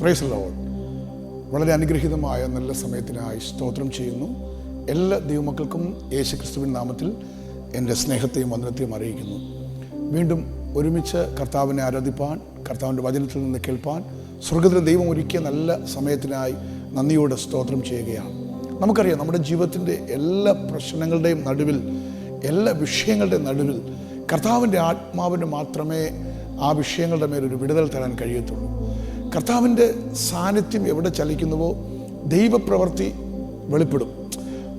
Praise the Lord. വളരെ അനുഗ്രഹീതമായ നല്ല സമയത്തിനായി സ്തോത്രം ചെയ്യുന്നു. എല്ലാ ദൈവമക്കൾക്കും യേശുക്രിസ്തുവിൻ്റെ നാമത്തിൽ എൻ്റെ സ്നേഹത്തെയും വന്ദനത്തെയും അറിയിക്കുന്നു. വീണ്ടും ഒരുമിച്ച് കർത്താവിനെ ആരാധിപ്പാൻ, കർത്താവിൻ്റെ വചനത്തിൽ നിന്ന് കേൾപ്പാൻ സ്വർഗ്ഗത്തിലെ ദൈവം ഒരുക്കിയ നല്ല സമയത്തിനായി നന്ദിയോടെ സ്തോത്രം ചെയ്യുകയാണ്. നമുക്കറിയാം, നമ്മുടെ ജീവിതത്തിൻ്റെ എല്ലാ പ്രശ്നങ്ങളുടെയും നടുവിൽ, എല്ലാ വിഷയങ്ങളുടെയും നടുവിൽ കർത്താവിൻ്റെ ആത്മാവിന് മാത്രമേ ആ വിഷയങ്ങളുടെ മേലൊരു വിടുതൽ തരാൻ കഴിയത്തുള്ളൂ. കർത്താവിൻ്റെ സാന്നിധ്യം എവിടെ ചലിക്കുന്നുവോ ദൈവപ്രവൃത്തി വെളിപ്പെടും.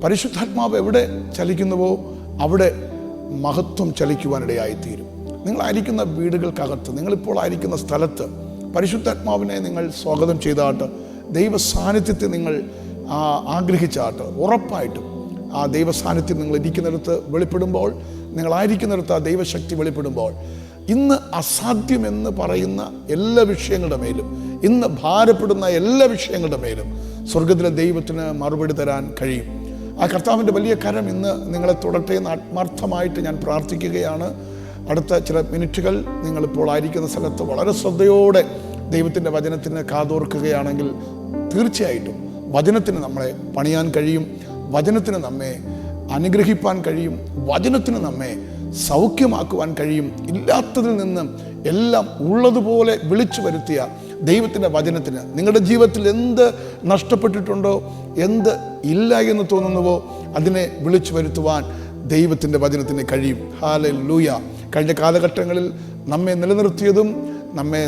പരിശുദ്ധാത്മാവ് എവിടെ ചലിക്കുന്നുവോ അവിടെ മഹത്വം ചലിക്കുവാനിടയായിത്തീരും. നിങ്ങളായിരിക്കുന്ന വീടുകൾക്കകത്ത്, നിങ്ങളിപ്പോൾ ആയിരിക്കുന്ന സ്ഥലത്ത് പരിശുദ്ധാത്മാവിനെ നിങ്ങൾ സ്വാഗതം ചെയ്താട്ട്, ദൈവ സാന്നിധ്യത്തെ നിങ്ങൾ ആഗ്രഹിച്ചാട്ട്, ഉറപ്പായിട്ടും ആ ദൈവ സാന്നിധ്യം നിങ്ങൾ ഇരിക്കുന്നിടത്ത് വെളിപ്പെടുമ്പോൾ, നിങ്ങളായിരിക്കുന്നിടത്ത് ആ ദൈവശക്തി വെളിപ്പെടുമ്പോൾ, ഇന്ന് അസാധ്യമെന്ന് പറയുന്ന എല്ലാ വിഷയങ്ങളുടെ മേലും, ഇന്ന് ഭാരപ്പെടുന്ന എല്ലാ വിഷയങ്ങളുടെ മേലും സ്വർഗത്തിലെ ദൈവത്തിന് മറുപടി തരാൻ കഴിയും. ആ കർത്താവിൻ്റെ വലിയ കരം ഇന്ന് നിങ്ങളെ തുടട്ടെ എന്ന് ആത്മാർത്ഥമായിട്ട് ഞാൻ പ്രാർത്ഥിക്കുകയാണ്. അടുത്ത ചില മിനിറ്റുകൾ നിങ്ങളിപ്പോൾ ആയിരിക്കുന്ന സ്ഥലത്ത് വളരെ ശ്രദ്ധയോടെ ദൈവത്തിൻ്റെ വചനത്തിന് കാതോർക്കുകയാണെങ്കിൽ തീർച്ചയായിട്ടും വചനത്തിന് നമ്മളെ പണിയാൻ കഴിയും, വചനത്തിന് നമ്മെ അനുഗ്രഹിപ്പാൻ കഴിയും, വചനത്തിന് നമ്മെ സൗഖ്യമാക്കുവാൻ കഴിയും. ഇല്ലാത്തതിൽ നിന്നും എല്ലാം ഉള്ളതുപോലെ വിളിച്ചു വരുത്തിയ ദൈവത്തിൻ്റെ വചനത്തിന് നിങ്ങളുടെ ജീവിതത്തിൽ എന്ത് നഷ്ടപ്പെട്ടിട്ടുണ്ടോ, എന്ത് ഇല്ല എന്ന് തോന്നുന്നുവോ അതിനെ വിളിച്ചു വരുത്തുവാൻ ദൈവത്തിൻ്റെ വചനത്തിന് കഴിയും. ഹല്ലേലൂയ. കഴിഞ്ഞ കാലഘട്ടങ്ങളിൽ നമ്മെ നിലനിർത്തിയതും നമ്മെ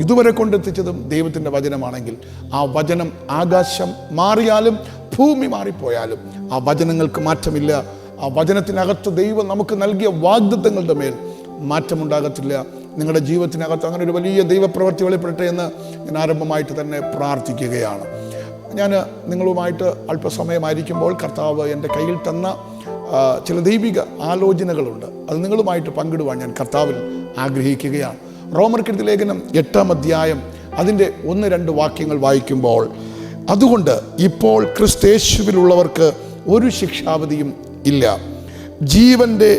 ഇതുവരെ കൊണ്ടെത്തിച്ചതും ദൈവത്തിൻ്റെ വചനമാണെങ്കിൽ, ആ വചനം ആകാശം മാറിയാലും ഭൂമി മാറിപ്പോയാലും ആ വചനങ്ങൾക്ക് മാറ്റമില്ല. ആ വചനത്തിനകത്ത് ദൈവം നമുക്ക് നൽകിയ വാഗ്ദത്തങ്ങളുടെ മേൽ മാറ്റമുണ്ടാകത്തില്ല. നിങ്ങളുടെ ജീവിതത്തിനകത്ത് അങ്ങനെ ഒരു വലിയ ദൈവപ്രവൃത്തി വെളിപ്പെടട്ടെ എന്ന് ഞാൻ ആരംഭമായിട്ട് തന്നെ പ്രാർത്ഥിക്കുകയാണ്. ഞാൻ നിങ്ങളുമായിട്ട് അല്പസമയമായിരിക്കുമ്പോൾ കർത്താവ് എൻ്റെ കയ്യിൽ തന്ന ചില ദൈവിക ആലോചനകളുണ്ട്. അത് നിങ്ങളുമായിട്ട് പങ്കിടുവാൻ ഞാൻ കർത്താവിൽ ആഗ്രഹിക്കുകയാണ്. റോമർക്കെഴുതിയ ലേഖനം 8-ാം അധ്യായം അതിൻ്റെ 1-2 വാക്യങ്ങൾ വായിക്കുമ്പോൾ, അതുകൊണ്ട് ഇപ്പോൾ ക്രിസ്തയേശുവിലുള്ളവർക്ക് ഒരു ശിക്ഷാവിധിയും ഇല്ല. ജീവൻ്റെ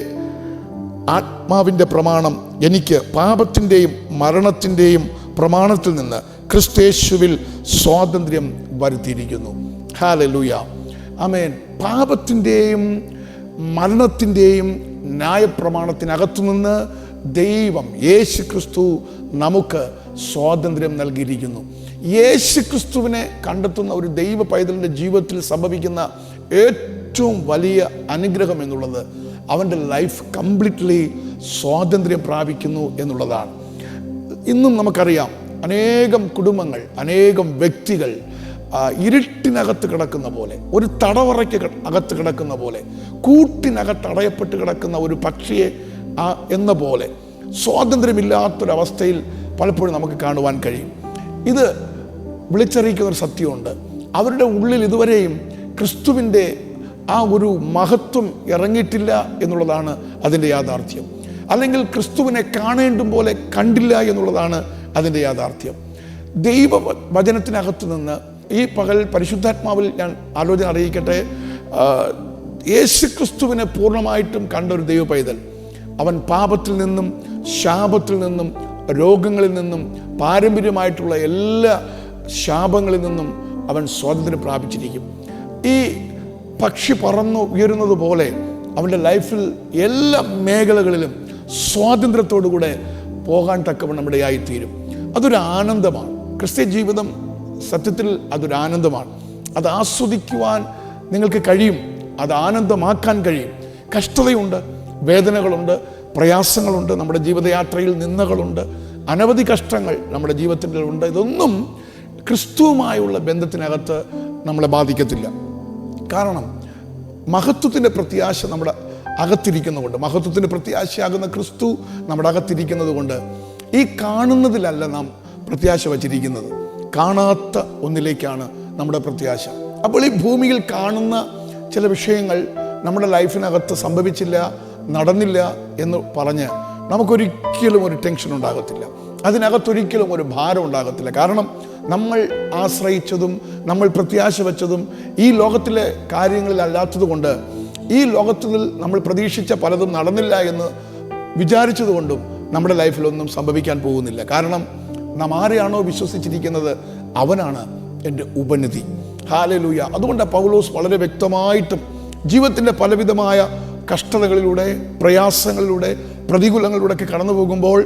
ആത്മാവിൻ്റെ പ്രമാണം എനിക്ക് പാപത്തിൻ്റെയും മരണത്തിൻ്റെയും പ്രമാണത്തിൽ നിന്ന് ക്രിസ്തയേശുവിൽ സ്വാതന്ത്ര്യം വരുത്തിയിരിക്കുന്നു. ഹല്ലേലൂയ. ആമേൻ. പാപത്തിൻ്റെയും മരണത്തിൻ്റെയും ന്യായപ്രമാണത്തിനകത്തുനിന്ന് ദൈവം യേശു ക്രിസ്തു നമുക്ക് സ്വാതന്ത്ര്യം നൽകിയിരിക്കുന്നു. യേശു ക്രിസ്തുവിനെ കണ്ടെത്തുന്ന ഒരു ദൈവ പൈതലിൻ്റെ ജീവിതത്തിൽ സംഭവിക്കുന്ന ഏറ്റവും വലിയ അനുഗ്രഹം എന്നുള്ളത് അവൻ്റെ ലൈഫ് കംപ്ലീറ്റ്ലി സ്വാതന്ത്ര്യം പ്രാപിക്കുന്നു എന്നുള്ളതാണ്. ഇന്നും നമുക്കറിയാം, അനേകം കുടുംബങ്ങൾ, അനേകം വ്യക്തികൾ ഇരുട്ടിനകത്ത് കിടക്കുന്ന പോലെ, ഒരു തടവറയ്ക്ക് അകത്ത് കിടക്കുന്ന പോലെ, കൂട്ടിനകത്ത് അടയപ്പെട്ട് കിടക്കുന്ന ഒരു പക്ഷിയെ എന്ന പോലെ സ്വാതന്ത്ര്യമില്ലാത്തൊരവസ്ഥയിൽ പലപ്പോഴും നമുക്ക് കാണുവാൻ കഴിയും. ഇത് വിളിച്ചറിയിക്കുന്നൊരു സത്യമുണ്ട്. അവരുടെ ഉള്ളിൽ ഇതുവരെയും ക്രിസ്തുവിൻ്റെ ആ ഒരു മഹത്വം ഇറങ്ങിയിട്ടില്ല എന്നുള്ളതാണ് അതിൻ്റെ യാഥാർത്ഥ്യം. അല്ലെങ്കിൽ ക്രിസ്തുവിനെ കാണേണ്ടും പോലെ കണ്ടില്ല എന്നുള്ളതാണ് അതിൻ്റെ യാഥാർത്ഥ്യം. ദൈവ വചനത്തിനകത്തു നിന്ന് ഈ പകൽ പരിശുദ്ധാത്മാവിൽ ഞാൻ ആലോചന അറിയിക്കട്ടെ. യേശു ക്രിസ്തുവിനെ പൂർണ്ണമായിട്ടും കണ്ട ഒരു ദൈവ പൈതൽ, അവൻ പാപത്തിൽ നിന്നും ശാപത്തിൽ നിന്നും രോഗങ്ങളിൽ നിന്നും പാരമ്പര്യമായിട്ടുള്ള എല്ലാ ശാപങ്ങളിൽ നിന്നും അവൻ സ്വാതന്ത്ര്യം പ്രാപിച്ചിരിക്കും. ഈ പക്ഷി പറന്നു ഉയരുന്നത് പോലെ അവൻ്റെ ലൈഫിൽ എല്ലാ മേഖലകളിലും സ്വാതന്ത്ര്യത്തോടുകൂടെ പോകാൻ തക്കവണ്ണം ഇടയായിത്തീരും. അതൊരു ആനന്ദമാണ്. ക്രിസ്ത്യ ജീവിതം സത്യത്തിൽ അതൊരു ആനന്ദമാണ്. അത് ആസ്വദിക്കുവാൻ നിങ്ങൾക്ക് കഴിയും, അത് ആനന്ദമാക്കാൻ കഴിയും. കഷ്ടതയുണ്ട്, വേദനകളുണ്ട്, പ്രയാസങ്ങളുണ്ട്, നമ്മുടെ ജീവിതയാത്രയിൽ നിന്ദകളുണ്ട്, അനവധി കഷ്ടങ്ങൾ നമ്മുടെ ജീവിതത്തിൽ ഉണ്ട്. ഇതൊന്നും ക്രിസ്തുവുമായുള്ള ബന്ധത്തിനകത്ത് നമ്മളെ ബാധിക്കത്തില്ല. കാരണം മഹത്വത്തിൻ്റെ പ്രത്യാശ നമ്മുടെ അകത്തിരിക്കുന്നതുകൊണ്ട്, മഹത്വത്തിൻ്റെ പ്രത്യാശയാകുന്ന ക്രിസ്തു നമ്മുടെ അകത്തിരിക്കുന്നത് കൊണ്ട് ഈ കാണുന്നതിലല്ല നാം പ്രത്യാശ വച്ചിരിക്കുന്നത്. കാണാത്ത ഒന്നിലേക്കാണ് നമ്മുടെ പ്രത്യാശ. അപ്പോൾ ഈ ഭൂമിയിൽ കാണുന്ന ചില വിഷയങ്ങൾ നമ്മുടെ ലൈഫിനകത്ത് സംഭവിച്ചില്ല, നടന്നില്ല എന്ന് പറഞ്ഞ് നമുക്കൊരിക്കലും ഒരു ടെൻഷൻ ഉണ്ടാകത്തില്ല, അതിനകത്തൊരിക്കലും ഒരു ഭാരം ഉണ്ടാകത്തില്ല. കാരണം നമ്മൾ ആശ്രയിച്ചതും നമ്മൾ പ്രത്യാശ വെച്ചതും ഈ ലോകത്തിലെ കാര്യങ്ങളിലല്ലാത്തത് കൊണ്ട്, ഈ ലോകത്തിൽ നമ്മൾ പ്രതീക്ഷിച്ച പലതും നടന്നില്ല എന്ന് വിചാരിച്ചതുകൊണ്ടും നമ്മുടെ ലൈഫിലൊന്നും സംഭവിക്കാൻ പോകുന്നില്ല. കാരണം നാം ആരെയാണോ വിശ്വസിച്ചിരിക്കുന്നത് അവനാണ് എൻ്റെ ഉപനിധി. ഹല്ലേലൂയ. അതുകൊണ്ട് പൗലോസ് വളരെ വ്യക്തമായിട്ടും ജീവിതത്തിൻ്റെ പലവിധമായ കഷ്ടതകളിലൂടെ, പ്രയാസങ്ങളിലൂടെ, പ്രതികൂലങ്ങളിലൂടെ ഒക്കെ കടന്നു പോകുമ്പോൾ,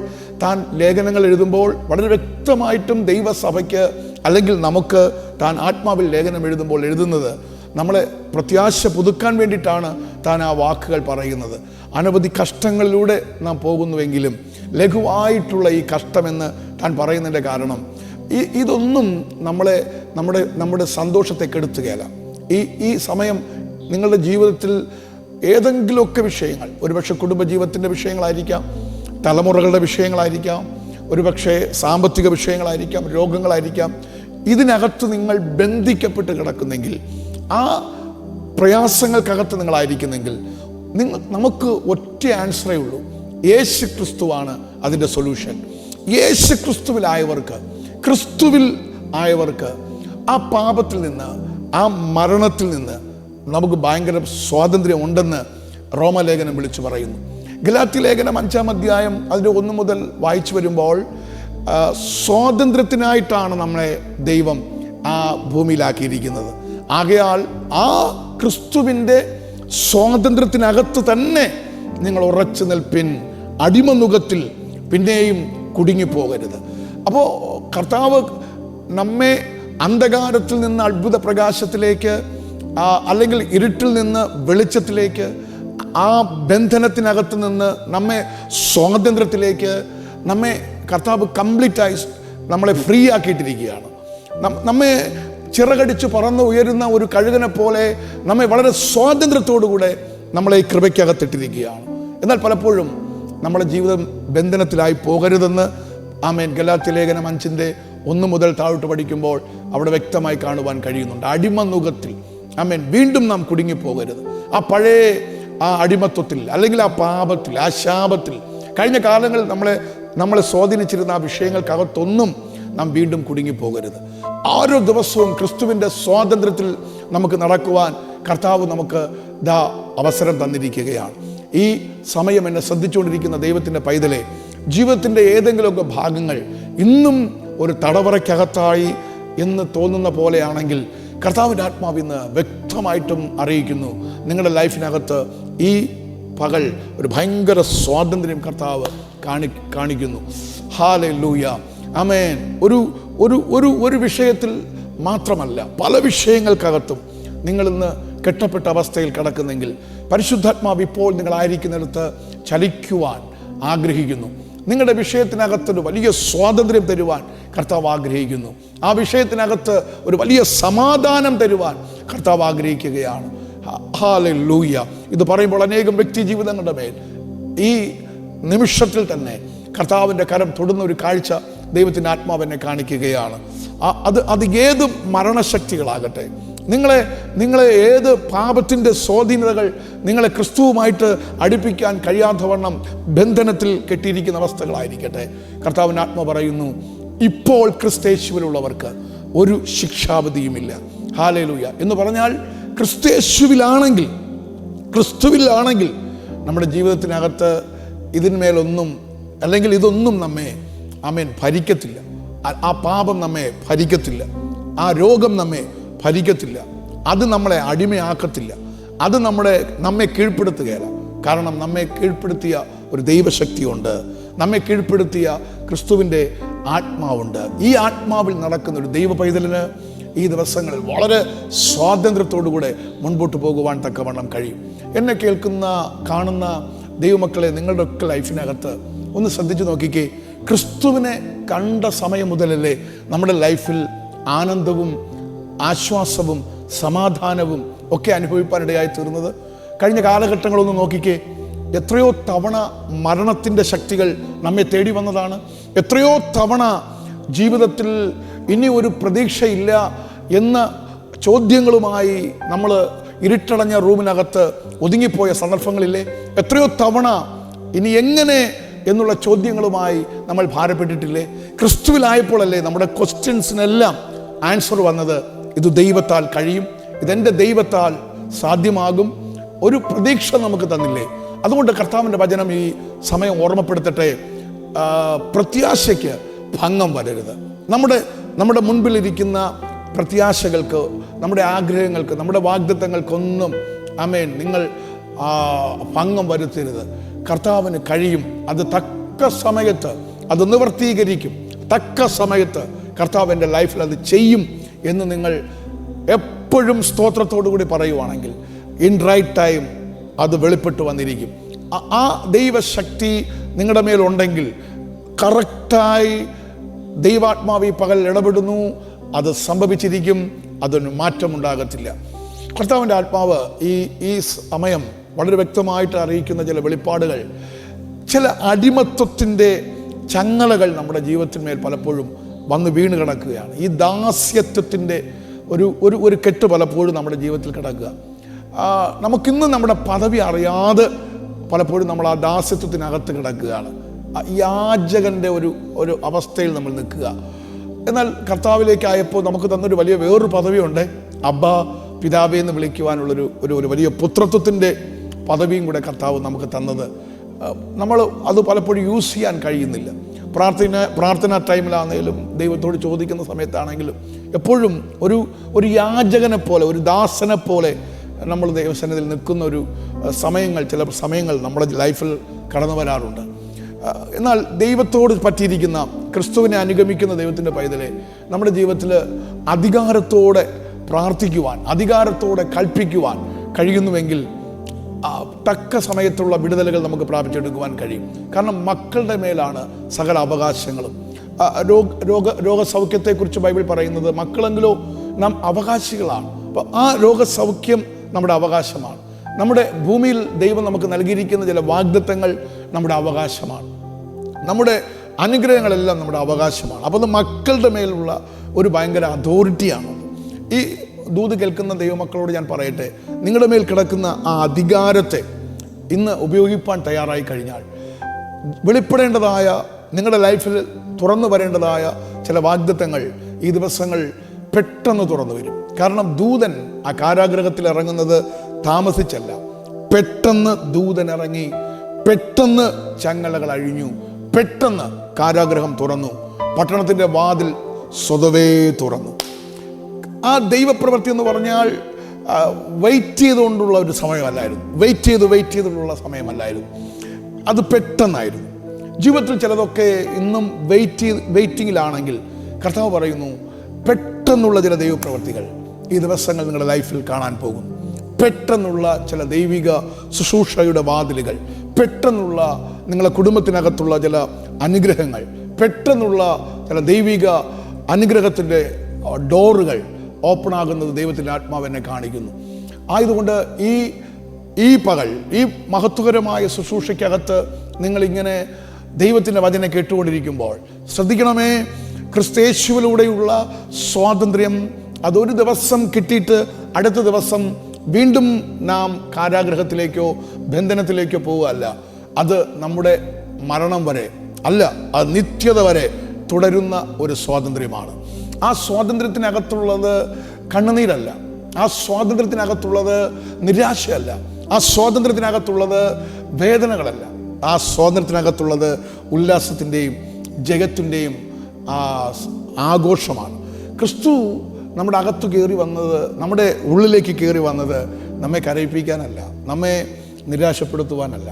താൻ ലേഖനങ്ങൾ എഴുതുമ്പോൾ വളരെ വ്യക്തമായിട്ടും ദൈവസഭയ്ക്ക് അല്ലെങ്കിൽ നമുക്ക് താൻ ആത്മാവിൽ ലേഖനം എഴുതുമ്പോൾ എഴുതുന്നത് നമ്മളെ പ്രത്യാശ പുതുക്കാൻ വേണ്ടിയിട്ടാണ് താൻ ആ വാക്കുകൾ പറയുന്നത്. അനവധി കഷ്ടങ്ങളിലൂടെ നാം പോകുന്നുവെങ്കിലും ലഘുവായിട്ടുള്ള ഈ കഷ്ടമെന്ന് താൻ പറയുന്നതിൻ്റെ കാരണം ഇതൊന്നും നമ്മുടെ സന്തോഷത്തെ കെടുത്തുകയല്ല. ഈ സമയം നിങ്ങളുടെ ജീവിതത്തിൽ ഏതെങ്കിലുമൊക്കെ വിഷയങ്ങൾ, ഒരുപക്ഷെ കുടുംബജീവിതത്തിൻ്റെ വിഷയങ്ങളായിരിക്കാം, തലമുറകളുടെ വിഷയങ്ങളായിരിക്കാം, ഒരുപക്ഷെ സാമ്പത്തിക വിഷയങ്ങളായിരിക്കാം, രോഗങ്ങളായിരിക്കാം, ഇതിനകത്ത് നിങ്ങൾ ബന്ധിക്കപ്പെട്ട് കിടക്കുന്നെങ്കിൽ, ആ പ്രയാസങ്ങൾക്കകത്ത് നിങ്ങളായിരിക്കുന്നെങ്കിൽ നമുക്ക് ഒറ്റ ആൻസറേ ഉള്ളൂ. യേശു ക്രിസ്തുവാണ് അതിൻ്റെ സൊല്യൂഷൻ. യേശു ക്രിസ്തുവിൽ ആയവർക്ക് ആ പാപത്തിൽ നിന്ന്, ആ മരണത്തിൽ നിന്ന് നമുക്ക് ഭയങ്കര സ്വാതന്ത്ര്യം ഉണ്ടെന്ന് റോമലേഖനം വിളിച്ചു പറയുന്നു. ഗലാത്യ ലേഖനം 5-ാം അധ്യായം അതിൻ്റെ 1 മുതൽ വായിച്ചു വരുമ്പോൾ സ്വാതന്ത്ര്യത്തിനായിട്ടാണ് നമ്മളെ ദൈവം ആ ഭൂമിയിലാക്കിയിരിക്കുന്നത്. ആകയാൽ ആ ക്രിസ്തുവിൻ്റെ സ്വാതന്ത്ര്യത്തിനകത്ത് തന്നെ നിങ്ങൾ ഉറച്ചു നിൽപ്പിൻ, അടിമനുഖത്തിൽ പിന്നെയും കുടുങ്ങിപ്പോകരുത്. അപ്പോൾ കർത്താവ് നമ്മെ അന്ധകാരത്തിൽ നിന്ന് അത്ഭുത പ്രകാശത്തിലേക്ക്, അല്ലെങ്കിൽ ഇരുട്ടിൽ നിന്ന് വെളിച്ചത്തിലേക്ക്, ആ ബന്ധനത്തിനകത്ത് നിന്ന് നമ്മെ സ്വാതന്ത്ര്യത്തിലേക്ക്, നമ്മെ കർത്താവ് കംപ്ലീറ്റായി നമ്മളെ ഫ്രീ ആക്കിയിട്ടിരിക്കുകയാണ്. നമ്മെ ചിറകടിച്ച് പറന്ന് ഉയരുന്ന ഒരു കഴുകനെ പോലെ നമ്മെ വളരെ സ്വാതന്ത്ര്യത്തോടുകൂടെ നമ്മളെ ഈ കൃപയ്ക്കകത്തിട്ടിരിക്കുകയാണ്. എന്നാൽ പലപ്പോഴും നമ്മുടെ ജീവിതം ബന്ധനത്തിലായി പോകരുതെന്ന് ആമേൻ ഗലാത്യ ലേഖനം 5-ന്റെ 1 മുതൽ താഴോട്ട് പഠിക്കുമ്പോൾ അവിടെ വ്യക്തമായി കാണുവാൻ കഴിയുന്നുണ്ട്. അടിമനുഖത്തിൽ ആമേൻ വീണ്ടും നാം കുടുങ്ങിപ്പോകരുത്. ആ പഴയ ആ അടിമത്വത്തിൽ, അല്ലെങ്കിൽ ആ പാപത്തിൽ, ആ ശാപത്തിൽ, കഴിഞ്ഞ കാലങ്ങളിൽ നമ്മളെ സ്വാധീനിച്ചിരുന്ന ആ വിഷയങ്ങൾക്കകത്തൊന്നും നാം വീണ്ടും കുടുങ്ങിപ്പോകരുത്. ഓരോ ദിവസവും ക്രിസ്തുവിൻ്റെ സ്വാതന്ത്ര്യത്തിൽ നമുക്ക് നടക്കുവാൻ കർത്താവ് നമുക്ക് അവസരം തന്നിരിക്കുകയാണ്. ഈ സമയം എന്നെ ശ്രദ്ധിച്ചുകൊണ്ടിരിക്കുന്ന ദൈവത്തിൻ്റെ പൈതലെ, ജീവിതത്തിൻ്റെ ഏതെങ്കിലുമൊക്കെ ഭാഗങ്ങൾ ഇന്നും ഒരു തടവറയ്ക്കകത്തായി എന്ന് തോന്നുന്ന പോലെയാണെങ്കിൽ കർത്താവിൻ്റെ ആത്മാവ് ഇന്ന് വ്യക്തമായിട്ടും അറിയിക്കുന്നു, നിങ്ങളുടെ ലൈഫിനകത്ത് ഈ പകൽ ഒരു ഭയങ്കര സ്വാതന്ത്ര്യം കർത്താവ് കാണിക്കുന്നു. ഹല്ലേലൂയ, ആമേൻ. ഒരു വിഷയത്തിൽ മാത്രമല്ല, പല വിഷയങ്ങൾക്കകത്തും നിങ്ങളിന്ന് കെട്ടപ്പെട്ട അവസ്ഥയിൽ കിടക്കുന്നെങ്കിൽ പരിശുദ്ധാത്മാവ് ഇപ്പോൾ നിങ്ങളായിരിക്കുന്നിടത്ത് ചലിക്കുവാൻ ആഗ്രഹിക്കുന്നു. നിങ്ങളുടെ വിഷയത്തിനകത്തൊരു വലിയ സ്വാതന്ത്ര്യം തരുവാൻ കർത്താവ് ആഗ്രഹിക്കുന്നു. ആ വിഷയത്തിനകത്ത് ഒരു വലിയ സമാധാനം തരുവാൻ കർത്താവ് ആഗ്രഹിക്കുകയാണ്. ഹല്ലേലൂയ. ഇത് പറയുമ്പോൾ അനേകം വ്യക്തി ജീവിതങ്ങളുടെ മേൽ ഈ നിമിഷത്തിൽ തന്നെ കർത്താവിൻ്റെ കരം തൊടുന്ന ഒരു കാഴ്ച ദൈവത്തിൻ്റെ ആത്മാവ് എന്നെ കാണിക്കുകയാണ്. അത് ഏത് മരണശക്തികളാകട്ടെ, നിങ്ങളെ ഏത് പാപത്തിൻ്റെ സ്വാധീനതകൾ നിങ്ങളെ ക്രിസ്തുവുമായിട്ട് അടുപ്പിക്കാൻ കഴിയാത്തവണ്ണം ബന്ധനത്തിൽ കെട്ടിയിരിക്കുന്ന അവസ്ഥകളായിരിക്കട്ടെ, കർത്താവിൻ്റെ ആത്മ പറയുന്നു, ഇപ്പോൾ ക്രിസ്തയേശുവിലുള്ളവർക്ക് ഒരു ശിക്ഷാവിധിയുമില്ല. ഹല്ലേലൂയ. എന്ന് പറഞ്ഞാൽ ക്രിസ്തുവിലാണെങ്കിൽ നമ്മുടെ ജീവിതത്തിനകത്ത് ഇതിന്മേലൊന്നും, അല്ലെങ്കിൽ ഇതൊന്നും നമ്മെ ഭരിക്കത്തില്ല. ആ പാപം നമ്മെ ഭരിക്കത്തില്ല, ആ രോഗം നമ്മെ ഭരിക്കത്തില്ല, അത് നമ്മളെ അടിമയാക്കത്തില്ല, അത് നമ്മെ കീഴ്പ്പെടുത്തുകയില്ല. കാരണം നമ്മെ കീഴ്പ്പെടുത്തിയ ഒരു ദൈവശക്തിയുണ്ട്, നമ്മെ കീഴ്പ്പെടുത്തിയ ക്രിസ്തുവിൻ്റെ ആത്മാവുണ്ട്. ഈ ആത്മാവിൽ നടക്കുന്ന ഒരു ദൈവ പൈതലിന് ഈ ദിവസങ്ങളിൽ വളരെ സ്വാതന്ത്ര്യത്തോടുകൂടെ മുൻപോട്ട് പോകുവാൻ തക്കവണ്ണം കഴിയും. എന്നെ കേൾക്കുന്ന, കാണുന്ന ദൈവമക്കളെ, നിങ്ങളുടെ ഒക്കെ ലൈഫിനകത്ത് ഒന്ന് ശ്രദ്ധിച്ചു നോക്കിക്കേ. ക്രിസ്തുവിനെ കണ്ട സമയം മുതലല്ലേ നമ്മുടെ ലൈഫിൽ ആനന്ദവും ആശ്വാസവും സമാധാനവും ഒക്കെ അനുഭവിപ്പാനിടയായി തീർന്നത്. കഴിഞ്ഞ കാലഘട്ടങ്ങളൊന്ന് നോക്കിക്കേ. എത്രയോ തവണ മരണത്തിൻ്റെ ശക്തികൾ നമ്മെ തേടി വന്നതാണ്. എത്രയോ തവണ ജീവിതത്തിൽ ഇനി ഒരു പ്രതീക്ഷയില്ല എന്ന ചോദ്യങ്ങളുമായി നമ്മൾ ഇരുട്ടടഞ്ഞ റൂമിനകത്ത് ഒതുങ്ങിപ്പോയ സന്ദർഭങ്ങളില്ലേ? എത്രയോ തവണ ഇനി എങ്ങനെ എന്നുള്ള ചോദ്യങ്ങളുമായി നമ്മൾ ഭാരപ്പെട്ടിട്ടില്ലേ? ക്രിസ്തുവിലായപ്പോഴല്ലേ നമ്മുടെ ക്വസ്റ്റ്യൻസിനെല്ലാം ആൻസർ വന്നത്. ഇത് ദൈവത്താൽ കഴിയും, ഇതെൻ്റെ ദൈവത്താൽ സാധ്യമാകും, ഒരു പ്രതീക്ഷ നമുക്ക് തന്നില്ലേ? അതുകൊണ്ട് കർത്താവിൻ്റെ വചനം ഈ സമയം ഓർമ്മപ്പെടുത്തട്ടെ, പ്രത്യാശയ്ക്ക് ഭംഗം വരരുത്. നമ്മുടെ മുൻപിലിരിക്കുന്ന പ്രത്യാശകൾക്ക്, നമ്മുടെ ആഗ്രഹങ്ങൾക്ക്, നമ്മുടെ വാഗ്ദത്തങ്ങൾക്കൊന്നും ആമേൻ നിങ്ങൾ ഭംഗം വരുത്തരുത്. കർത്താവിന് കഴിയും, അത് തക്ക സമയത്ത് അത് നിവർത്തീകരിക്കും. തക്ക സമയത്ത് കർത്താവിൻ്റെ ലൈഫിൽ അത് ചെയ്യും എന്ന് നിങ്ങൾ എപ്പോഴും സ്തോത്രത്തോടു കൂടി പറയുവാണെങ്കിൽ ഇൻ റൈറ്റ് ടൈം അത് വെളിപ്പെട്ട് വന്നിരിക്കും. ആ ദൈവശക്തി നിങ്ങളുടെ മേലുണ്ടെങ്കിൽ കറക്റ്റായി ദൈവാത്മാവ് ഈ പകൽ ഇടപെടുന്നു, അത് സംഭവിച്ചിരിക്കും, അതിന് മാറ്റമുണ്ടാകത്തില്ല. കർത്താവിൻ്റെ ആത്മാവ് ഈ സമയം വളരെ വ്യക്തമായിട്ട് അറിയിക്കുന്ന ചില വെളിപ്പാടുകൾ, ചില അടിമത്വത്തിൻ്റെ ചങ്ങലകൾ നമ്മുടെ ജീവിതത്തിന്മേൽ പലപ്പോഴും വന്ന് വീണ് കിടക്കുകയാണ്. ഈ ദാസ്യത്വത്തിൻ്റെ ഒരു കെട്ട് പലപ്പോഴും നമ്മുടെ ജീവിതത്തിൽ കിടക്കുക. നമുക്കിന്ന് നമ്മുടെ പദവി അറിയാതെ പലപ്പോഴും നമ്മൾ ആ ദാസ്യത്വത്തിനകത്ത് കിടക്കുകയാണ്. യാചകൻ്റെ ഒരു അവസ്ഥയിൽ നമ്മൾ നിൽക്കുക. എന്നാൽ കർത്താവിലേക്കായപ്പോൾ നമുക്ക് തന്നൊരു വേറൊരു പദവിയുണ്ട്. അബ്ബ, പിതാവേ എന്ന് വിളിക്കുവാനുള്ളൊരു വലിയ പുത്രത്വത്തിൻ്റെ പദവിയും കൂടെ കർത്താവ് നമുക്ക് തന്നത്. നമ്മൾ അത് പലപ്പോഴും യൂസ് ചെയ്യാൻ കഴിയുന്നില്ല. പ്രാർത്ഥന ടൈമിലാണെങ്കിലും ദൈവത്തോട് ചോദിക്കുന്ന സമയത്താണെങ്കിലും എപ്പോഴും ഒരു യാചകനെ പോലെ, ഒരു ദാസനെ പോലെ നമ്മൾ ദൈവസന്നിധിയിൽ നിൽക്കുന്ന ചില സമയങ്ങൾ നമ്മുടെ ലൈഫിൽ കടന്നു വരാറുണ്ട്. എന്നാൽ ദൈവത്തോട് പറ്റിയിരിക്കുന്ന, ക്രിസ്തുവിനെ അനുഗമിക്കുന്ന ദൈവത്തിൻ്റെ പൈതലെ, നമ്മുടെ ജീവിതത്തിൽ അധികാരത്തോടെ പ്രാർത്ഥിക്കുവാൻ, അധികാരത്തോടെ കൽപ്പിക്കുവാൻ കഴിയുന്നുവെങ്കിൽ തക്ക സമയത്തുള്ള വിടുതലുകൾ നമുക്ക് പ്രാപിച്ചെടുക്കുവാൻ കഴിയും. കാരണം മക്കളുടെ മേലാണ് സകല അവകാശങ്ങളും. രോഗസൗഖ്യത്തെക്കുറിച്ച് ബൈബിൾ പറയുന്നത് മക്കളെങ്കിലോ നാം അവകാശികളാണ്. അപ്പോൾ ആ രോഗസൗഖ്യം നമ്മുടെ അവകാശമാണ്. നമ്മുടെ ഭൂമിയിൽ ദൈവം നമുക്ക് നൽകിയിരിക്കുന്ന ചില വാഗ്ദത്തങ്ങൾ നമ്മുടെ അവകാശമാണ്. നമ്മുടെ അനുഗ്രഹങ്ങളെല്ലാം നമ്മുടെ അവകാശമാണ്. അപ്പോൾ അത് മക്കളുടെ മേലുള്ള ഒരു ഭയങ്കര അതോറിറ്റിയാണ്. ഈ ദൂത് കേൾക്കുന്ന ദൈവമക്കളോട് ഞാൻ പറയട്ടെ, നിങ്ങളുടെ മേൽ കിടക്കുന്ന ആ അധികാരത്തെ ഇന്ന് ഉപയോഗിപ്പാൻ തയ്യാറായി കഴിഞ്ഞാൽ വെളിപ്പെടേണ്ടതായ, നിങ്ങളുടെ ലൈഫിൽ തുറന്നു വരേണ്ടതായ ചില വാഗ്ദത്തങ്ങൾ ഈ ദിവസങ്ങൾ പെട്ടെന്ന് തുറന്നു വരും. കാരണം ദൂതൻ ആ കാരാഗൃഹത്തിൽ ഇറങ്ങുന്നത് താമസിച്ചല്ല. പെട്ടെന്ന് ദൂതൻ ഇറങ്ങി, പെട്ടെന്ന് ചങ്ങലകൾ അഴിഞ്ഞു, പെട്ടെന്ന് കാരാഗൃഹം തുറന്നു, പട്ടണത്തിൻ്റെ വാതിൽ സ്വതവേ തുറന്നു. ആ ദൈവപ്രവൃത്തി എന്ന് പറഞ്ഞാൽ വെയിറ്റ് ചെയ്തുകൊണ്ടുള്ള ഒരു സമയമല്ലായിരുന്നു, വെയിറ്റ് ചെയ്തുള്ള സമയമല്ലായിരുന്നു, അത് പെട്ടെന്നായിരുന്നു. ജീവിതത്തിൽ ചിലതൊക്കെ ഇന്നും വെയിറ്റിങ്ങിലാണെങ്കിൽ കർത്താവ് പറയുന്നു, പെട്ടെന്നുള്ള ചില ദൈവപ്രവൃത്തികൾ ഈ ദിവസങ്ങൾ നിങ്ങളുടെ ലൈഫിൽ കാണാൻ പോകും. പെട്ടെന്നുള്ള ചില ദൈവിക ശുശ്രൂഷയുടെ വാതിലുകൾ, പെട്ടെന്നുള്ള നിങ്ങളുടെ കുടുംബത്തിനകത്തുള്ള ചില അനുഗ്രഹങ്ങൾ, പെട്ടെന്നുള്ള ചില ദൈവിക അനുഗ്രഹത്തിൻ്റെ ഡോറുകൾ ഓപ്പൺ ആകുന്നത് ദൈവത്തിൻ്റെ ആത്മാവ് എന്നെ കാണിക്കുന്നു. ആയതുകൊണ്ട് ഈ പകൽ, ഈ മഹത്വകരമായ ശുശ്രൂഷയ്ക്കകത്ത് നിങ്ങളിങ്ങനെ ദൈവത്തിൻ്റെ വചനം കേട്ടുകൊണ്ടിരിക്കുമ്പോൾ ശ്രദ്ധിക്കണമേ, ക്രിസ്തയേശുവിലൂടെയുള്ള സ്വാതന്ത്ര്യം അതൊരു ദിവസം കിട്ടിയിട്ട് അടുത്ത ദിവസം വീണ്ടും നാം കാരാഗൃഹത്തിലേക്കോ ബന്ധനത്തിലേക്കോ പോവുകയല്ല. അത് നമ്മുടെ മരണം വരെ അല്ല, അത് നിത്യത വരെ തുടരുന്ന ഒരു സ്വാതന്ത്ര്യമാണ്. ആ സ്വാതന്ത്ര്യത്തിനകത്തുള്ളത് കണ്ണുനീരല്ല, ആ സ്വാതന്ത്ര്യത്തിനകത്തുള്ളത് നിരാശയല്ല, ആ സ്വാതന്ത്ര്യത്തിനകത്തുള്ളത് വേദനകളല്ല, ആ സ്വാതന്ത്ര്യത്തിനകത്തുള്ളത് ഉല്ലാസത്തിൻ്റെയും ജഗത്തിൻ്റെയും ആഘോഷമാണ്. ക്രിസ്തു നമ്മുടെ അകത്ത് കയറി വന്നത്, നമ്മുടെ ഉള്ളിലേക്ക് കയറി വന്നത് നമ്മെ കരയിപ്പിക്കാനല്ല, നമ്മെ നിരാശപ്പെടുത്തുവാനല്ല,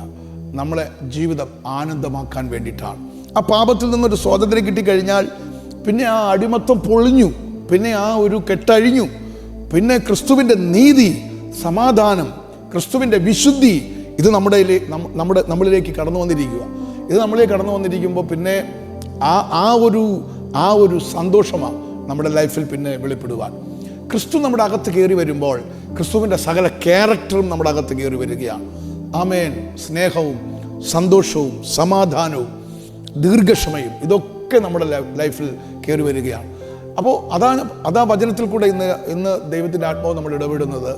നമ്മളെ ജീവിതം ആനന്ദമാക്കാൻ വേണ്ടിയിട്ടാണ്. ആ പാപത്തിൽ നിന്നൊരു സ്വാതന്ത്ര്യം കിട്ടിക്കഴിഞ്ഞാൽ പിന്നെ ആ അടിമത്വം പൊളിഞ്ഞു, പിന്നെ ആ ഒരു കെട്ടഴിഞ്ഞു, പിന്നെ ക്രിസ്തുവിൻ്റെ നീതി, സമാധാനം, ക്രിസ്തുവിൻ്റെ വിശുദ്ധി ഇത് നമ്മളിലേക്ക് കടന്നു വന്നിരിക്കുക. ഇത് നമ്മളിലേക്ക് കടന്നു വന്നിരിക്കുമ്പോൾ പിന്നെ ആ ഒരു സന്തോഷമാണ് നമ്മുടെ ലൈഫിൽ പിന്നെ വെളിപ്പെടുവാൻ. ക്രിസ്തു നമ്മുടെ അകത്ത് കയറി വരുമ്പോൾ ക്രിസ്തുവിൻ്റെ സകല ക്യാരക്ടറും നമ്മുടെ അകത്ത് കയറി വരികയാണ്. ആമേൻ. സ്നേഹവും സന്തോഷവും സമാധാനവും ദീർഘക്ഷമയും, ഇതൊക്കെ നമ്മുടെ ലൈഫിൽ കയറി വരികയാണ്. അപ്പോൾ അതാ വചനത്തിൽ കൂടെ ഇന്ന് ദൈവത്തിൻ്റെ ആത്മാവ് നമ്മൾ ഇടപെടുന്നത്.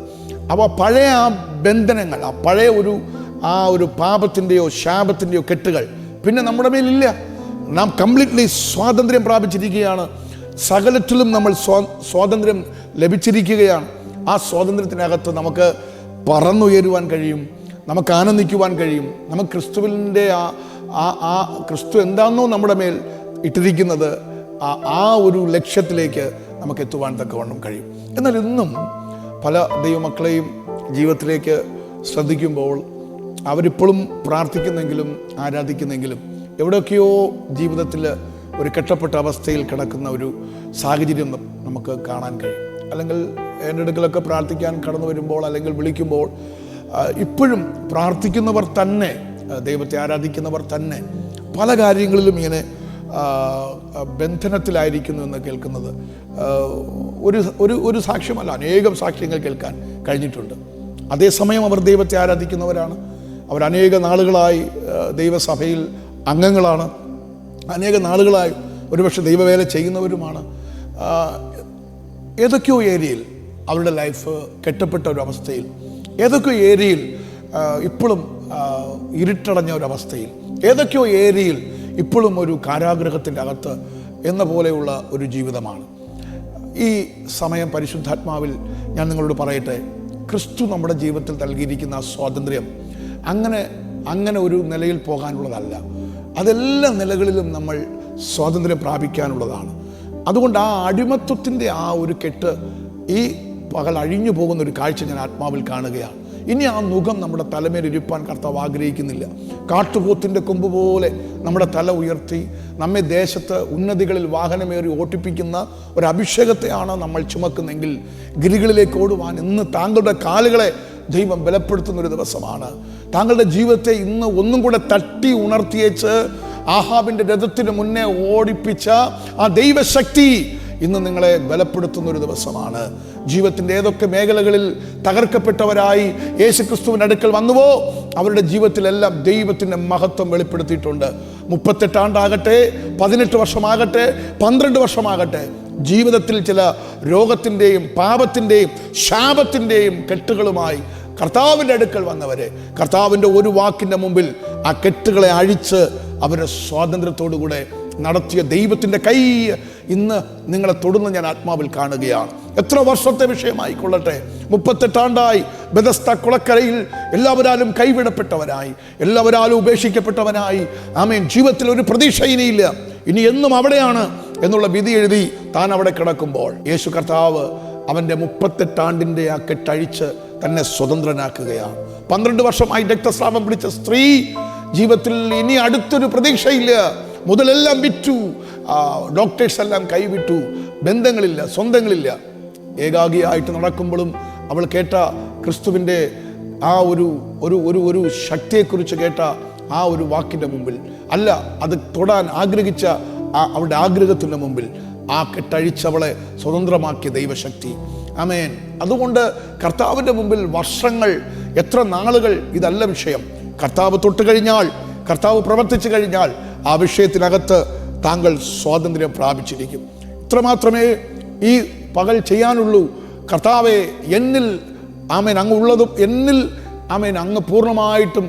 അപ്പോൾ പഴയ ആ ബന്ധനങ്ങൾ, ആ പഴയ ഒരു പാപത്തിൻ്റെയോ ശാപത്തിൻ്റെയോ കെട്ടുകൾ പിന്നെ നമ്മുടെ മേലില്ല. നാം കംപ്ലീറ്റ്ലി സ്വാതന്ത്ര്യം പ്രാപിച്ചിരിക്കുകയാണ്. സകലത്തിലും നമ്മൾ സ്വാതന്ത്ര്യം ലഭിച്ചിരിക്കുകയാണ്. ആ സ്വാതന്ത്ര്യത്തിനകത്ത് നമുക്ക് പറന്നുയരുവാൻ കഴിയും, നമുക്ക് ആനന്ദിക്കുവാൻ കഴിയും. നമുക്ക് ക്രിസ്തുവിൻ്റെ ആ ക്രിസ്തു എന്താണെന്നോ നമ്മുടെ മേൽ ഇട്ടിരിക്കുന്നത്, ആ ഒരു ലക്ഷ്യത്തിലേക്ക് നമുക്ക് എത്തുവാൻ തക്കവണ്ണം കഴിയും. എന്നാൽ ഇന്നും പല ദൈവമക്കളെയും ജീവിതത്തിലേക്ക് ശ്രദ്ധിക്കുമ്പോൾ അവരിപ്പോഴും പ്രാർത്ഥിക്കുന്നെങ്കിലും ആരാധിക്കുന്നെങ്കിലും എവിടെയൊക്കെയോ ജീവിതത്തിൽ ഒരു കെട്ടപ്പെട്ട അവസ്ഥയിൽ കിടക്കുന്ന ഒരു സാഹചര്യം നമുക്ക് കാണാൻ കഴിയും. അല്ലെങ്കിൽ എൻ്റെ അടുക്കലൊക്കെ പ്രാർത്ഥിക്കാൻ കടന്നു വരുമ്പോൾ അല്ലെങ്കിൽ വിളിക്കുമ്പോൾ ഇപ്പോഴും പ്രാർത്ഥിക്കുന്നവർ തന്നെ, ദൈവത്തെ ആരാധിക്കുന്നവർ തന്നെ പല കാര്യങ്ങളിലും ഇങ്ങനെ ബന്ധനത്തിലായിരിക്കുന്നു എന്ന് കേൾക്കുന്നത് ഒരു സാക്ഷ്യമല്ല, അനേകം സാക്ഷ്യങ്ങൾ കേൾക്കാൻ കഴിഞ്ഞിട്ടുണ്ട്. അതേസമയം അവർ ദൈവത്തെ ആരാധിക്കുന്നവരാണ്. അവർ അനേക നാളുകളായി ദൈവസഭയിൽ അംഗങ്ങളാണ്, അനേക നാളുകളായി ഒരുപക്ഷെ ദൈവവേല ചെയ്യുന്നവരുമാണ്. ഏതൊക്കെയോ ഏരിയയിൽ അവരുടെ ലൈഫ് കെട്ടപ്പെട്ട ഒരവസ്ഥയിൽ, ഏതൊക്കെയോ ഏരിയയിൽ ഇപ്പോഴും ഇരുട്ടടഞ്ഞ ഒരവസ്ഥയിൽ, ഏതൊക്കെയോ ഏരിയയിൽ ഇപ്പോഴും ഒരു കാരാഗ്രഹത്തിൻ്റെ അകത്ത് എന്ന പോലെയുള്ള ഒരു ജീവിതമാണ്. ഈ സമയം പരിശുദ്ധാത്മാവിൽ ഞാൻ നിങ്ങളോട് പറയട്ടെ, ക്രിസ്തു നമ്മുടെ ജീവിതത്തിൽ നൽകിയിരിക്കുന്ന ആ സ്വാതന്ത്ര്യം അങ്ങനെ ഒരു നിലയിൽ പോകാനുള്ളതല്ല. അതെല്ലാ നിലകളിലും നമ്മൾ സ്വാതന്ത്ര്യം പ്രാപിക്കാനുള്ളതാണ്. അതുകൊണ്ട് ആ അടിമത്വത്തിൻ്റെ ആ ഒരു കെട്ട് ഈ പകൽ അഴിഞ്ഞു പോകുന്ന ഒരു കാഴ്ച ഞാൻ ആത്മാവിൽ കാണുകയാണ്. ഇനി ആ മുഖം നമ്മുടെ തലമേൽ ഇരിപ്പാൻ കർത്താവ് ആഗ്രഹിക്കുന്നില്ല. കാട്ടുപോത്തിൻ്റെ കൊമ്പ് പോലെ നമ്മുടെ തല ഉയർത്തി നമ്മെ ദേശത്ത് ഉന്നതികളിൽ വാഹനമേറി ഓട്ടിപ്പിക്കുന്ന ഒരു അഭിഷേകത്തെയാണ് നമ്മൾ ചുമക്കുന്നെങ്കിൽ ഗിരികളിലേക്ക് ഓടുവാൻ ഇന്ന് താങ്കളുടെ കാലുകളെ ദൈവം ബലപ്പെടുത്തുന്നൊരു ദിവസമാണ്. താങ്കളുടെ ജീവിതത്തെ ഇന്ന് ഒന്നും കൂടെ തട്ടി ഉണർത്തിയേച്ച് ആഹാബിൻ്റെ രഥത്തിന് മുന്നേ ഓടിപ്പിച്ച ആ ദൈവശക്തി ഇന്ന് നിങ്ങളെ ബലപ്പെടുത്തുന്നൊരു ദിവസമാണ്. ജീവിതത്തിൻ്റെ ഏതൊക്കെ മേഖലകളിൽ തകർക്കപ്പെട്ടവരായി യേശുക്രിസ്തുവിൻ്റെ അടുക്കൽ വന്നുവോ അവരുടെ ജീവിതത്തിലെല്ലാം ദൈവത്തിൻ്റെ മഹത്വം വെളിപ്പെടുത്തിയിട്ടുണ്ട്. 38 ആണ്ടാകട്ടെ, 18 വർഷമാകട്ടെ, 12 വർഷമാകട്ടെ, ജീവിതത്തിൽ ചില രോഗത്തിൻ്റെയും പാപത്തിൻ്റെയും ശാപത്തിൻ്റെയും കെട്ടുകളുമായി കർത്താവിൻ്റെ അടുക്കൽ വന്നവരെ കർത്താവിൻ്റെ ഒരു വാക്കിൻ്റെ മുമ്പിൽ ആ കെട്ടുകളെ അഴിച്ച് അവരുടെ സ്വാതന്ത്ര്യത്തോടുകൂടെ നടത്തിയ ദൈവത്തിൻ്റെ കൈ ഇന്ന് നിങ്ങളെ തൊടുന്ന ഞാൻ ആത്മാവിൽ കാണുകയാണ്. എത്ര വർഷത്തെ വിഷയമായിക്കൊള്ളട്ടെ, 38 ആണ്ടായി ബെഥസ്ത കുളക്കരയിൽ എല്ലാവരാലും കൈവിടപ്പെട്ടവനായി, എല്ലാവരാലും ഉപേക്ഷിക്കപ്പെട്ടവനായി, ആമേൻ, ജീവിതത്തിൽ ഒരു പ്രതീക്ഷ ഇനിയില്ല, ഇനി എന്നും അവിടെയാണ് എന്നുള്ള വിധി എഴുതി താൻ അവിടെ കിടക്കുമ്പോൾ യേശു കർത്താവ് അവൻ്റെ 38 ആണ്ടിൻ്റെ ആ കെട്ടഴിച്ച് തന്നെ സ്വതന്ത്രനാക്കുകയാണ്. 12 വർഷമായി രക്തസ്രാവം പിടിച്ച സ്ത്രീ ജീവിതത്തിൽ ഇനി അടുത്തൊരു പ്രതീക്ഷയില്ല, മുതലെല്ലാം വിറ്റു, ഡോക്ടേഴ്സ് എല്ലാം കൈവിട്ടു, ബന്ധങ്ങളില്ല, സ്വന്തങ്ങളില്ല. ഏകാഗിയായിട്ട് നടക്കുമ്പോഴും അവൾ കേട്ട ക്രിസ്തുവിൻ്റെ ആ ഒരു ശക്തിയെക്കുറിച്ച് കേട്ട ആ ഒരു വാക്കിൻ്റെ മുമ്പിൽ അല്ല, അത് തൊടാൻ ആഗ്രഹിച്ച അവളുടെ ആഗ്രഹത്തിൻ്റെ മുമ്പിൽ ആ കെട്ടഴിച്ചവളെ സ്വതന്ത്രമാക്കിയ ദൈവശക്തി. ആമേൻ. അതുകൊണ്ട് കർത്താവിൻ്റെ മുമ്പിൽ വർഷങ്ങൾ, എത്ര നാളുകൾ, ഇതല്ല വിഷയം. കർത്താവ് തൊട്ട് കഴിഞ്ഞാൽ, കർത്താവ് പ്രവർത്തിച്ചു കഴിഞ്ഞാൽ ആ വിഷയത്തിനകത്ത് താങ്കൾ സ്വാതന്ത്ര്യം പ്രാപിച്ചിരിക്കും. ഇത്രമാത്രമേ ഈ പകൽ ചെയ്യാനുള്ളൂ. കർത്താവെ, എന്നിൽ ആമേൻ അങ്ങ് ഉള്ളതും എന്നിൽ ആമേൻ അങ്ങ് പൂർണ്ണമായിട്ടും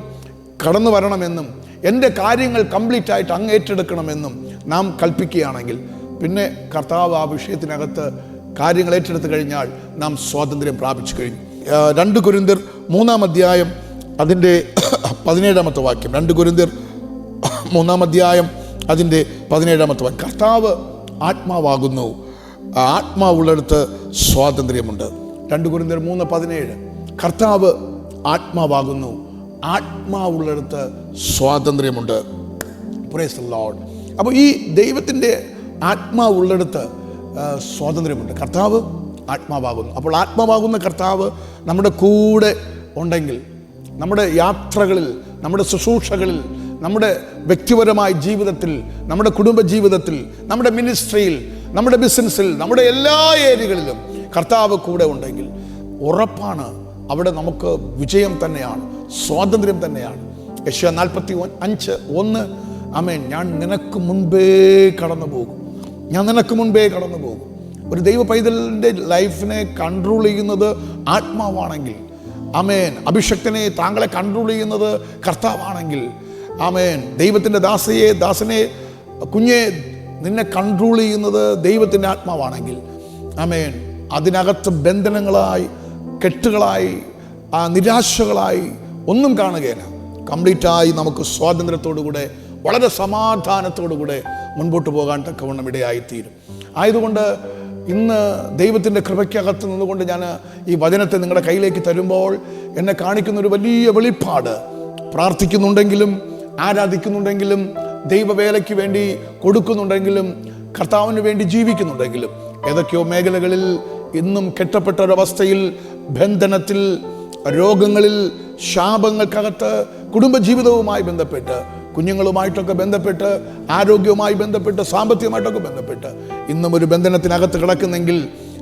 കടന്നു വരണമെന്നും എൻ്റെ കാര്യങ്ങൾ കംപ്ലീറ്റ് ആയിട്ട് അങ്ങ് ഏറ്റെടുക്കണമെന്നും നാം കൽപ്പിക്കുകയാണെങ്കിൽ പിന്നെ കർത്താവ് ആ വിഷയത്തിനകത്ത് കാര്യങ്ങൾ ഏറ്റെടുത്ത് കഴിഞ്ഞാൽ നാം സ്വാതന്ത്ര്യം പ്രാപിച്ചു കഴിഞ്ഞു. 2 കൊരിന്ത്യർ 3-ാം അധ്യായം അതിൻ്റെ 17-ാമത്തെ വാക്യം. 2 കൊരിന്ത്യർ 3-ാം അധ്യായം അതിൻ്റെ 17-ാമത്തെ വാക്യം. കർത്താവ് ആത്മാവാകുന്നു, ആത്മാവുള്ളിടത്ത് സ്വാതന്ത്ര്യമുണ്ട്. 2 കൊരിന്ത്യർ 3:17. കർത്താവ് ആത്മാവാകുന്നു, ആത്മാവുള്ളിടത്ത് സ്വാതന്ത്ര്യമുണ്ട്. Praise the Lord. അപ്പോൾ ഈ ദൈവത്തിൻ്റെ ആത്മാവുള്ളിടത്ത് സ്വാതന്ത്ര്യമുണ്ട്. കർത്താവ് ആത്മാവാകുന്നു. അപ്പോൾ ആത്മാവാകുന്ന കർത്താവ് നമ്മുടെ കൂടെ ഉണ്ടെങ്കിൽ നമ്മുടെ യാത്രകളിൽ, നമ്മുടെ ശുശ്രൂഷകളിൽ, നമ്മുടെ വ്യക്തിപരമായ ജീവിതത്തിൽ, നമ്മുടെ കുടുംബ ജീവിതത്തിൽ, നമ്മുടെ മിനിസ്ട്രിയിൽ, നമ്മുടെ ബിസിനസ്സിൽ, നമ്മുടെ എല്ലാ ഏരിയകളിലും കർത്താവ് കൂടെ ഉണ്ടെങ്കിൽ ഉറപ്പാണ് അവിടെ നമുക്ക് വിജയം തന്നെയാണ്, സ്വാതന്ത്ര്യം തന്നെയാണ്. യെശയ്യാ 45:1 ആമേൻ, ഞാൻ നിനക്ക് മുൻപേ കടന്നു പോകും, ഞാൻ നിനക്ക് മുൻപേ കടന്നു പോകും. ഒരു ദൈവ പൈതലിൻ്റെ ലൈഫിനെ കൺട്രോൾ ചെയ്യുന്നത് ആത്മാവാണെങ്കിൽ, ആമേൻ, അഭിഷക്തനെ താങ്കളെ കൺട്രോൾ ചെയ്യുന്നത് കർത്താവാണെങ്കിൽ, ആമേൻ, ദൈവത്തിൻ്റെ ദാസനെ കുഞ്ഞെ നിന്നെ കൺട്രോൾ ചെയ്യുന്നത് ദൈവത്തിൻ്റെ ആത്മാവാണെങ്കിൽ, ആമേൻ, അതിനകത്ത് ബന്ധനങ്ങളായി, കെട്ടുകളായി, നിരാശകളായി ഒന്നും കാണുകയില്ല. കംപ്ലീറ്റായി നമുക്ക് സ്വാതന്ത്ര്യത്തോടുകൂടെ വളരെ സമാധാനത്തോടുകൂടെ മുൻപോട്ട് പോകാൻ തക്കവണ്ണം ഇടയായിത്തീരും. ആയതുകൊണ്ട് ഇന്ന് ദൈവത്തിൻ്റെ കൃപയ്ക്കകത്ത് നിന്നുകൊണ്ട് ഞാൻ ഈ വചനത്തെ നിങ്ങളുടെ കയ്യിലേക്ക് തരുമ്പോൾ എന്നെ കാണിക്കുന്നൊരു വലിയ വെളിപ്പാട്, പ്രാർത്ഥിക്കുന്നുണ്ടെങ്കിലും ആരാധിക്കുന്നുണ്ടെങ്കിലും ദൈവവേലയ്ക്ക് വേണ്ടി കൊടുക്കുന്നുണ്ടെങ്കിലും കർത്താവിന് വേണ്ടി ജീവിക്കുന്നുണ്ടെങ്കിലും ഏതൊക്കെയോ മേഖലകളിൽ ഇന്നും കെട്ടപ്പെട്ട ഒരവസ്ഥയിൽ, ബന്ധനത്തിൽ, രോഗങ്ങളിൽ, ശാപങ്ങൾക്കകത്ത്, കുടുംബജീവിതവുമായി ബന്ധപ്പെട്ട്, കുഞ്ഞുങ്ങളുമായിട്ടൊക്കെ ബന്ധപ്പെട്ട്, ആരോഗ്യവുമായി ബന്ധപ്പെട്ട്, സാമ്പത്തികമായിട്ടൊക്കെ ബന്ധപ്പെട്ട് ഇന്നും ഒരു ബന്ധനത്തിനകത്ത് കിടക്കുന്നെങ്കിൽ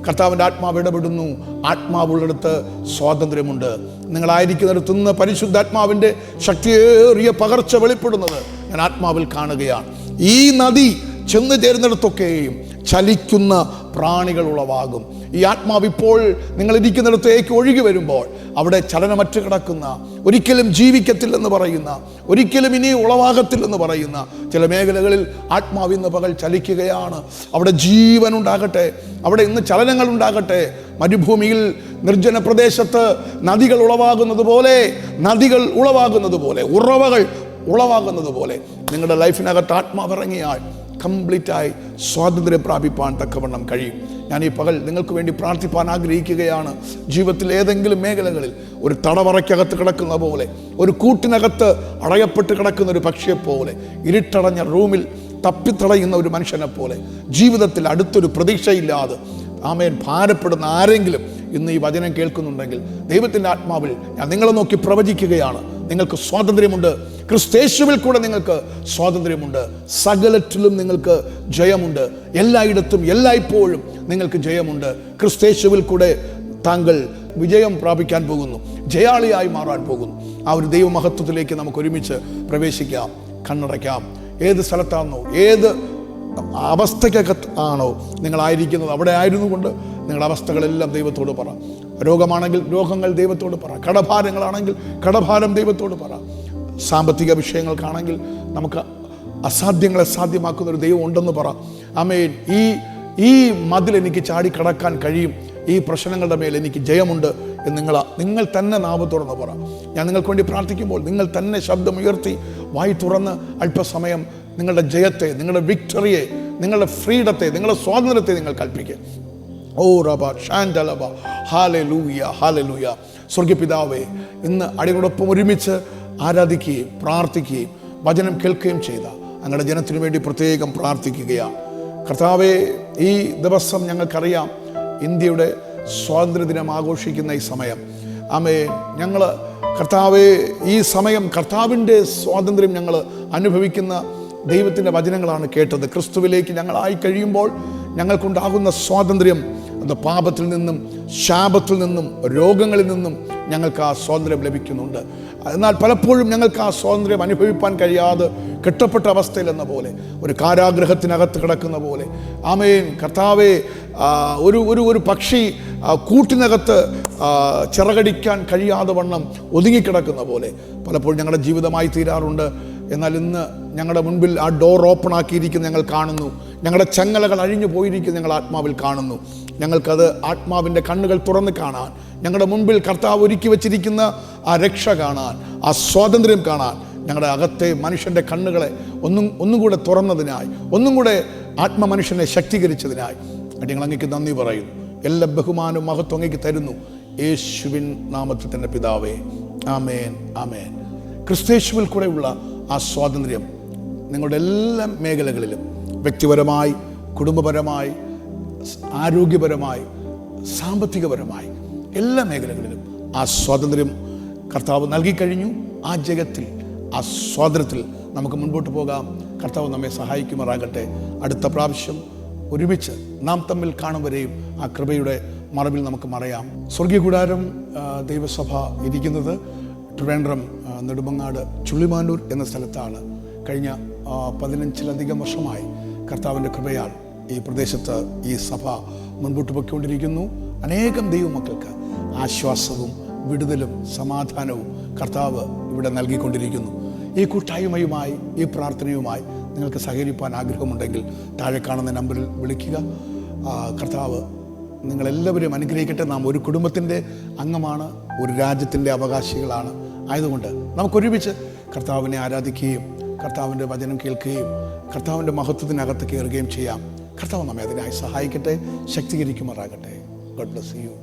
കർത്താവിൻ്റെ ആത്മാവ് ഇടപെടുന്നു. ആത്മാവുള്ളിടത്ത് സ്വാതന്ത്ര്യമുണ്ട്. നിങ്ങളായിരിക്കുന്നിടത്തു നിന്ന് പരിശുദ്ധാത്മാവിൻ്റെ ശക്തിയേറിയ പകർച്ച വെളിപ്പെടുന്നത് ഞാൻ ആത്മാവിൽ കാണുകയാണ്. ഈ നദി ചെന്ന് ചേരുന്നിടത്തൊക്കെയും ചലിക്കുന്ന പ്രാണികൾ ഉളവാകും. ഈ ആത്മാവ് ഇപ്പോൾ നിങ്ങളിരിക്കുന്നിടത്തേക്ക് ഒഴുകി വരുമ്പോൾ അവിടെ ചലനമറ്റ് കിടക്കുന്ന, ഒരിക്കലും ജീവിക്കത്തില്ലെന്ന് പറയുന്ന, ഒരിക്കലും ഇനി ഉളവാകത്തില്ലെന്ന് പറയുന്ന ചില മേഖലകളിൽ ആത്മാവ് ഇന്ന് പകൽ ചലിക്കുകയാണ്. അവിടെ ജീവൻ ഉണ്ടാകട്ടെ, അവിടെ ഇന്ന് ചലനങ്ങൾ ഉണ്ടാകട്ടെ. മരുഭൂമിയിൽ, നിർജ്ജന പ്രദേശത്ത് നദികൾ ഉളവാകുന്നത് പോലെ, ഉറവകൾ ഉളവാകുന്നത് പോലെ നിങ്ങളുടെ ലൈഫിനകത്ത് ആത്മാവ് ഇറങ്ങിയാൽ കംപ്ലീറ്റായി സ്വാതന്ത്ര്യം പ്രാപിപ്പാൻ തക്കവണ്ണം കഴിയും. ഞാൻ ഈ പകൽ നിങ്ങൾക്ക് വേണ്ടി പ്രാർത്ഥിപ്പാൻ ആഗ്രഹിക്കുകയാണ്. ജീവിതത്തിൽ ഏതെങ്കിലും മേഖലകളിൽ ഒരു തടവറയ്ക്കകത്ത് കിടക്കുന്ന പോലെ, ഒരു കൂട്ടിനകത്ത് അടയപ്പെട്ട് കിടക്കുന്ന ഒരു പക്ഷിയെപ്പോലെ, ഇരുട്ടടഞ്ഞ റൂമിൽ തപ്പിത്തടയുന്ന ഒരു മനുഷ്യനെ പോലെ, ജീവിതത്തിൽ അടുത്തൊരു പ്രതീക്ഷയില്ലാതെ ആമേൻ ഭാരപ്പെടുന്ന ആരെങ്കിലും ഇന്ന് ഈ വചനം കേൾക്കുന്നുണ്ടെങ്കിൽ ദൈവത്തിൻ്റെ ആത്മാവിൽ ഞാൻ നിങ്ങളെ നോക്കി പ്രവചിക്കുകയാണ്. നിങ്ങൾക്ക് സ്വാതന്ത്ര്യമുണ്ട്. ക്രിസ്തേശുവിൽ കൂടെ നിങ്ങൾക്ക് സ്വാതന്ത്ര്യമുണ്ട്. സകലത്തിലും നിങ്ങൾക്ക് ജയമുണ്ട്. എല്ലായിടത്തും എല്ലായ്പ്പോഴും നിങ്ങൾക്ക് ജയമുണ്ട്. ക്രിസ്തേശുവിൽ കൂടെ താങ്കൾ വിജയം പ്രാപിക്കാൻ പോകുന്നു, ജയാളിയായി മാറാൻ പോകുന്നു. ആ ഒരു ദൈവമഹത്വത്തിലേക്ക് നമുക്ക് ഒരുമിച്ച് പ്രവേശിക്കാം. കണ്ണടയ്ക്കാം. ഏത് സ്ഥലത്താണോ, ഏത് അവസ്ഥയ്ക്കകത്ത് ആണോ നിങ്ങളായിരിക്കുന്നത്, അവിടെ ആയിരുന്നു കൊണ്ട് നിങ്ങളുടെ അവസ്ഥകളെല്ലാം ദൈവത്തോട് പറ. രോഗമാണെങ്കിൽ രോഗങ്ങൾ ദൈവത്തോട് പറ. കടഭാരങ്ങളാണെങ്കിൽ കടഭാരം ദൈവത്തോട് പറ. സാമ്പത്തിക വിഷയങ്ങൾക്കാണെങ്കിൽ നമുക്ക് അസാധ്യങ്ങളെ സാധ്യമാക്കുന്ന ഒരു ദൈവം ഉണ്ടെന്ന് പറ. ആമേൻ. ഈ മതിൽ എനിക്ക് ചാടിക്കടക്കാൻ കഴിയും, ഈ പ്രശ്നങ്ങളുടെ മേൽ എനിക്ക് ജയമുണ്ട് എന്ന് നിങ്ങൾ തന്നെ നാമത്തോടെന്ന് പറ. ഞാൻ നിങ്ങൾക്ക് വേണ്ടി പ്രാർത്ഥിക്കുമ്പോൾ നിങ്ങൾ തന്നെ ശബ്ദമുയർത്തി വായി തുറന്ന് അല്പസമയം നിങ്ങളുടെ ജയത്തെ, നിങ്ങളുടെ വിക്ടറിയെ, നിങ്ങളുടെ ഫ്രീഡത്തെ, നിങ്ങളുടെ സ്വാതന്ത്ര്യത്തെ നിങ്ങൾ കൽപ്പിക്കുക. ഓ റബ ഷാൻഡലബ ഹാലലൂയ, ഹാലലൂയ. സ്വർഗ്ഗപിതാവേ, ഇന്ന് അടിയോടൊപ്പം ഒരുമിച്ച് ആരാധിക്കുകയും പ്രാർത്ഥിക്കുകയും വചനം കേൾക്കുകയും ചെയ്ത ഞങ്ങളുടെ ജനത്തിനു വേണ്ടി പ്രത്യേകം പ്രാർത്ഥിക്കുകയാണ്. കർത്താവേ, ഈ ദിവസം ഞങ്ങൾക്കറിയാം ഇന്ത്യയുടെ സ്വാതന്ത്ര്യദിനം ആഘോഷിക്കുന്ന ഈ സമയം. ആമേ, ഞങ്ങൾ കർത്താവേ, ഈ സമയം കർത്താവിൻ്റെ സ്വാതന്ത്ര്യം ഞങ്ങൾ അനുഭവിക്കുന്ന ദൈവത്തിൻ്റെ വചനങ്ങളാണ് കേട്ടത്. ക്രിസ്തുവിലേക്ക് ഞങ്ങളായി കഴിയുമ്പോൾ ഞങ്ങൾക്കുണ്ടാകുന്ന സ്വാതന്ത്ര്യം അത് പാപത്തിൽ നിന്നും, ശാപത്തിൽ നിന്നും, രോഗങ്ങളിൽ നിന്നും ഞങ്ങൾക്ക് ആ സ്വാതന്ത്ര്യം ലഭിക്കുന്നുണ്ട്. എന്നാൽ പലപ്പോഴും ഞങ്ങൾക്ക് ആ സ്വാതന്ത്ര്യം അനുഭവിപ്പാൻ കഴിയാതെ കെട്ടപ്പെട്ട അവസ്ഥയിലെന്ന പോലെ, ഒരു കാരാഗ്രഹത്തിനകത്ത് കിടക്കുന്ന പോലെ, ആമേൻ കർത്താവേ, ഒരു പക്ഷി കൂട്ടിനകത്ത് ചിറകടിക്കാൻ കഴിയാതെ വണ്ണം ഒതുങ്ങിക്കിടക്കുന്ന പോലെ പലപ്പോഴും ഞങ്ങളുടെ ജീവിതമായി തീരാറുണ്ട്. എന്നാൽ ഇന്ന് ഞങ്ങളുടെ മുൻപിൽ ആ ഡോർ ഓപ്പൺ ആക്കിയിരിക്കുന്ന ഞങ്ങൾ കാണുന്നു. ഞങ്ങളുടെ ചങ്ങലകൾ അഴിഞ്ഞു പോയിരിക്കുന്ന ഞങ്ങൾ ആത്മാവിൽ കാണുന്നു. ഞങ്ങൾക്കത് ആത്മാവിൻ്റെ കണ്ണുകൾ തുറന്ന് കാണാൻ, ഞങ്ങളുടെ മുൻപിൽ കർത്താവ് ഒരുക്കി വച്ചിരിക്കുന്ന ആ രക്ഷ കാണാൻ, ആ സ്വാതന്ത്ര്യം കാണാൻ ഞങ്ങളുടെ അകത്തെ മനുഷ്യൻ്റെ കണ്ണുകളെ ഒന്നും കൂടെ തുറന്നതിനായി, ഒന്നും കൂടെ ആത്മമനുഷ്യനെ ശക്തീകരിച്ചതിനായി ഞങ്ങൾ അങ്ങേക്ക് നന്ദി പറയുന്നു. എല്ലാ ബഹുമാനവും മഹത്വം അങ്ങേക്ക് തരുന്നു. യേശുവിൻ നാമത്തിൽ തന്നെ പിതാവേ, ആമേൻ, ആമേൻ. ക്രിസ്തേശുവിൽ കൂടെയുള്ള ആ സ്വാതന്ത്ര്യം നിങ്ങളുടെ എല്ലാ മേഖലകളിലും, വ്യക്തിപരമായി, കുടുംബപരമായി, ആരോഗ്യപരമായി, സാമ്പത്തികപരമായി, എല്ലാ മേഖലകളിലും ആ സ്വാതന്ത്ര്യം കർത്താവ് നൽകിക്കഴിഞ്ഞു. ആ ജഗത്തിൽ, ആ സ്വാതന്ത്ര്യത്തിൽ നമുക്ക് മുൻപോട്ട് പോകാം. കർത്താവ് നമ്മെ സഹായിക്കുമാറാകട്ടെ. അടുത്ത പ്രാവശ്യം ഒരുമിച്ച് നാം തമ്മിൽ കാണും വരെയും ആ കൃപയുടെ മറവിൽ നമുക്ക് മറയാം. സ്വർഗീയ കൂടാരം ദൈവസഭ ഇരിക്കുന്നത് ട്രിവാൻഡ്രം നെടുമങ്ങാട് ചുള്ളിമാനൂർ എന്ന സ്ഥലത്താണ്. കഴിഞ്ഞ 15-ലധികം വർഷമായി കർത്താവിൻ്റെ കൃപയാൽ ഈ പ്രദേശത്ത് ഈ സഭ മുൻപോട്ട് പോയിക്കൊണ്ടിരിക്കുന്നു. അനേകം ദൈവമക്കൾക്ക് ആശ്വാസവും വിടുതലും സമാധാനവും കർത്താവ് ഇവിടെ നൽകിക്കൊണ്ടിരിക്കുന്നു. ഈ കൂട്ടായ്മയുമായി ഈ പ്രാർത്ഥനയുമായി നിങ്ങൾക്ക് സഹകരിപ്പാൻ ആഗ്രഹമുണ്ടെങ്കിൽ താഴെ കാണുന്ന നമ്പറിൽ വിളിക്കുക. കർത്താവ് നിങ്ങളെല്ലാവരെയും അനുഗ്രഹിക്കട്ടെ. നാം ഒരു കുടുംബത്തിൻ്റെ അംഗമാണ്, ഒരു രാജ്യത്തിൻ്റെ അവകാശികളാണ്. ആയതുകൊണ്ട് നമുക്കൊരുമിച്ച് കർത്താവിനെ ആരാധിക്കുകയും കർത്താവിൻ്റെ വചനം കേൾക്കുകയും കർത്താവിൻ്റെ മഹത്വത്തിനകത്ത് കയറുകയും ചെയ്യാം. കർത്താവ് നമ്മെ അതിനായി സഹായിക്കട്ടെ, ശക്തീകരിക്കുമാറാകട്ടെ. God bless you.